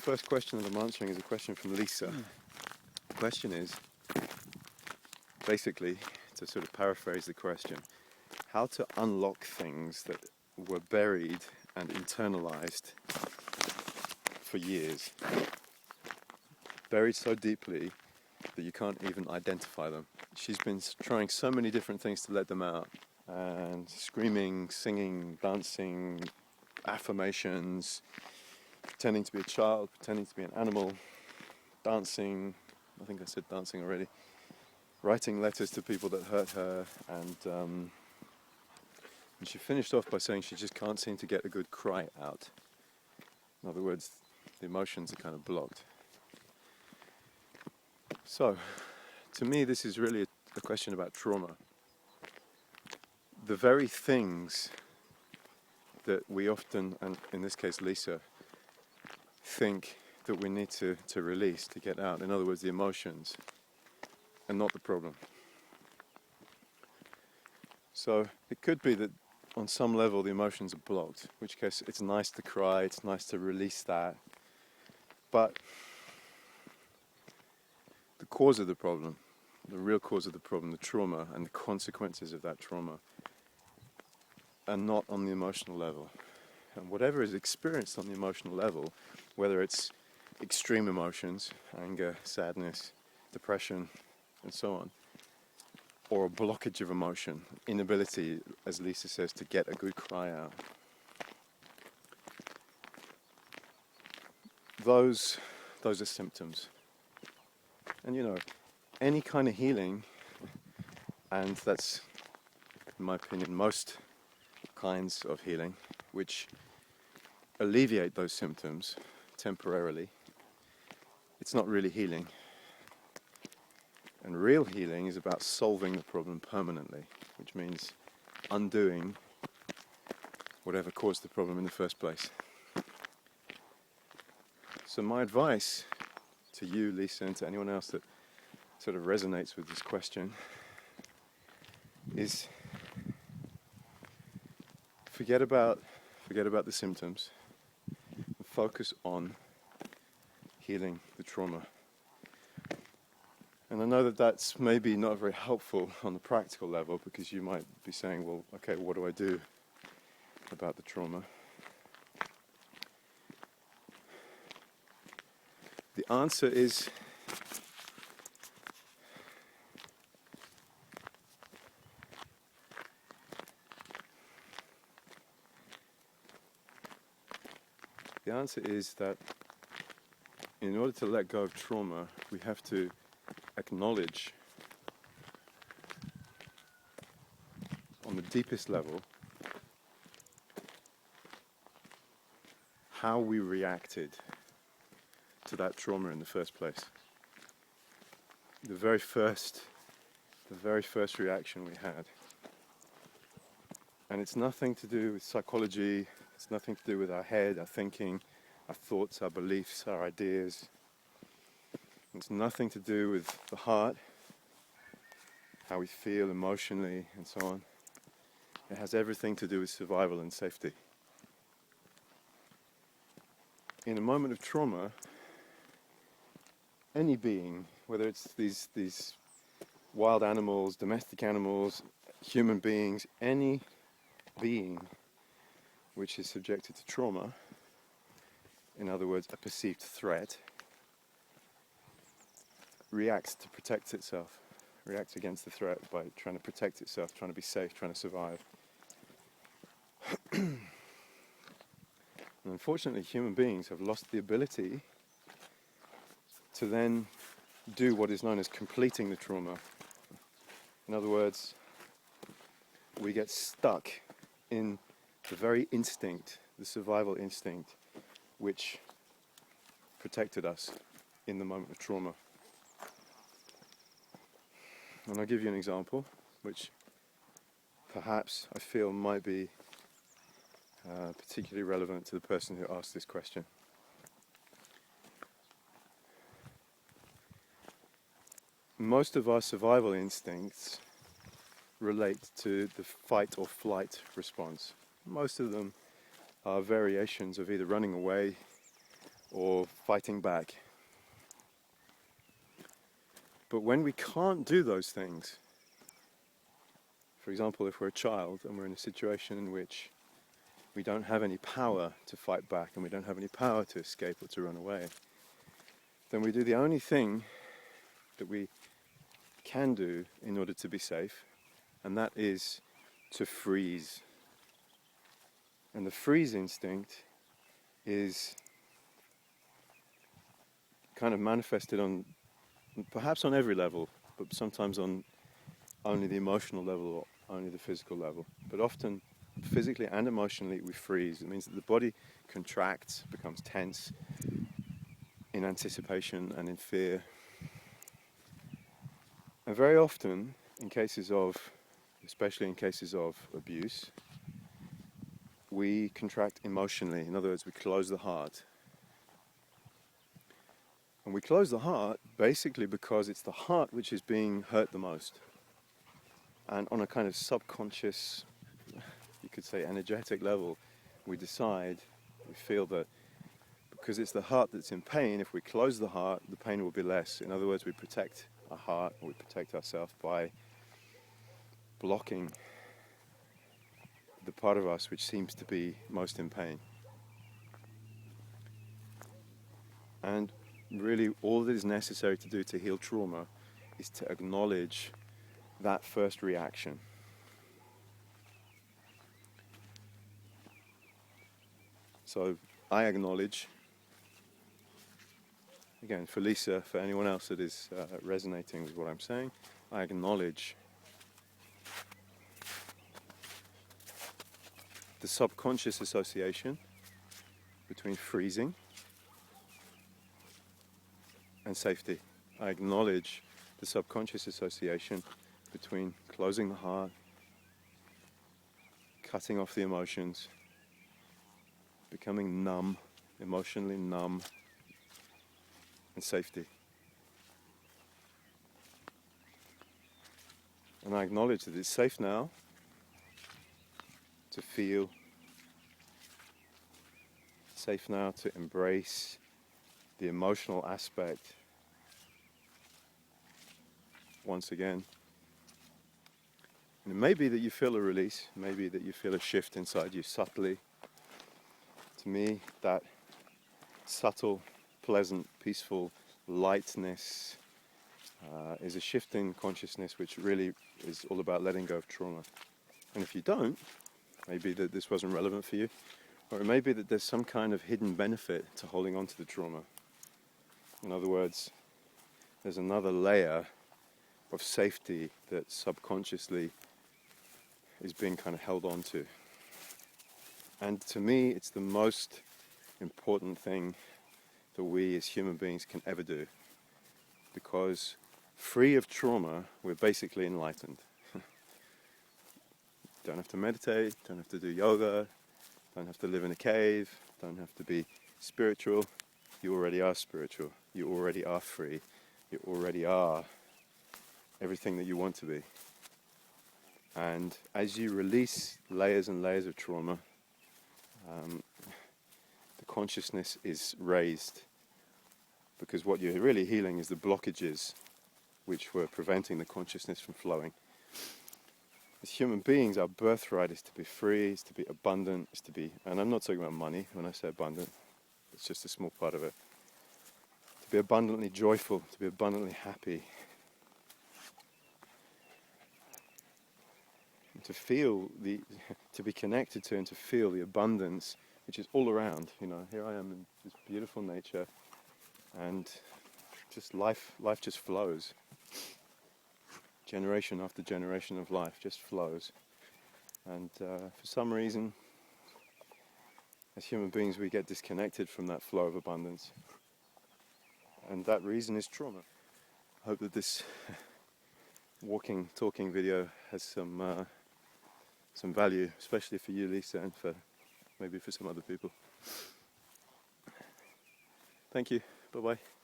first question that I'm answering is a question from Lisa. The question is, basically, to sort of paraphrase the question, how to unlock things that were buried and internalized for years. Buried so deeply that you can't even identify them. She's been trying so many different things to let them out, and screaming, singing, dancing, affirmations, pretending to be a child, pretending to be an animal, dancing, I think I said dancing already, writing letters to people that hurt her, and she finished off by saying she just can't seem to get a good cry out. In other words, the emotions are kind of blocked. So, to me, this is really a question about trauma. The very things that we often, and in this case Lisa, think that we need to release, to get out, in other words, the emotions, are not the problem. So, it could be that on some level the emotions are blocked, in which case it's nice to cry, it's nice to release that, but the cause of the problem, the real cause of the problem, the trauma and the consequences of that trauma, are not on the emotional level. And whatever is experienced on the emotional level, whether it's extreme emotions, anger, sadness, depression, and so on, or a blockage of emotion, inability, as Lisa says, to get a good cry out, those are symptoms. And you know, any kind of healing, and that's, in my opinion, most kinds of healing, which alleviate those symptoms temporarily, it's not really healing. And real healing is about solving the problem permanently, which means undoing whatever caused the problem in the first place. So my advice to you, Lisa, and to anyone else that sort of resonates with this question is forget about the symptoms and focus on healing the trauma. And I know that that's maybe not very helpful on the practical level, because you might be saying, well, okay, what do I do about the trauma? The answer is that in order to let go of trauma, we have to acknowledge on the deepest level how we reacted to that trauma in the first place. The very first reaction we had. And it's nothing to do with psychology, it's nothing to do with our head, our thinking, our thoughts, our beliefs, our ideas. It's nothing to do with the heart, how we feel emotionally and so on. It has everything to do with survival and safety. In a moment of trauma, any being, whether it's these wild animals, domestic animals, human beings, any being which is subjected to trauma, in other words, a perceived threat, reacts to protect itself, reacts against the threat by trying to protect itself, trying to be safe, trying to survive. And unfortunately, human beings have lost the ability to then do what is known as completing the trauma. In other words, we get stuck in the very instinct, the survival instinct, which protected us in the moment of trauma. And I'll give you an example, which perhaps I feel might be particularly relevant to the person who asked this question. Most of our survival instincts relate to the fight or flight response. Most of them are variations of either running away or fighting back. But when we can't do those things, for example, if we're a child and we're in a situation in which we don't have any power to fight back and we don't have any power to escape or to run away, then we do the only thing that we can do in order to be safe, and that is to freeze. And the freeze instinct is kind of manifested on, perhaps on every level, but sometimes on only the emotional level or only the physical level. But often, physically and emotionally, we freeze. It means that the body contracts, becomes tense in anticipation and in fear. And very often, especially in cases of abuse, we contract emotionally. In other words, we close the heart. And we close the heart basically because it's the heart which is being hurt the most. And on a kind of subconscious, you could say energetic level, we feel that because it's the heart that's in pain, if we close the heart, the pain will be less. In other words, we protect our heart, or we protect ourselves by blocking the part of us which seems to be most in pain. And really, all that is necessary to do to heal trauma is to acknowledge that first reaction. So I acknowledge, again, for Lisa, for anyone else that is resonating with what I'm saying, I acknowledge the subconscious association between freezing and safety. I acknowledge the subconscious association between closing the heart, cutting off the emotions, becoming numb, emotionally numb, and safety. And I acknowledge that it's safe now to feel, safe now to embrace the emotional aspect once again. And it may be that you feel a release, maybe that you feel a shift inside you subtly. To me, that subtle, pleasant, peaceful lightness is a shift in consciousness which really is all about letting go of trauma. And if you don't, maybe that this wasn't relevant for you, or it may be that there's some kind of hidden benefit to holding on to the trauma. In other words, there's another layer of safety that subconsciously is being kind of held on to. And to me, it's the most important thing that we as human beings can ever do. Because free of trauma, we're basically enlightened. Don't have to meditate, don't have to do yoga, don't have to live in a cave, don't have to be spiritual. You already are spiritual. You already are free. You already are everything that you want to be. And as you release layers and layers of trauma, the consciousness is raised, because what you're really healing is the blockages which were preventing the consciousness from flowing. As human beings, our birthright is to be free, is to be abundant, is to be, and I'm not talking about money when I say abundant, it's just a small part of it. To be abundantly joyful, to be abundantly happy, to feel to be connected to and to feel the abundance which is all around. You know, here I am in this beautiful nature, and just life just flows. Generation after generation of life just flows. And for some reason, as human beings, we get disconnected from that flow of abundance. And that reason is trauma. I hope that this walking, talking video has some value, especially for you, Lisa, and maybe for some other people. Thank you. Bye-bye.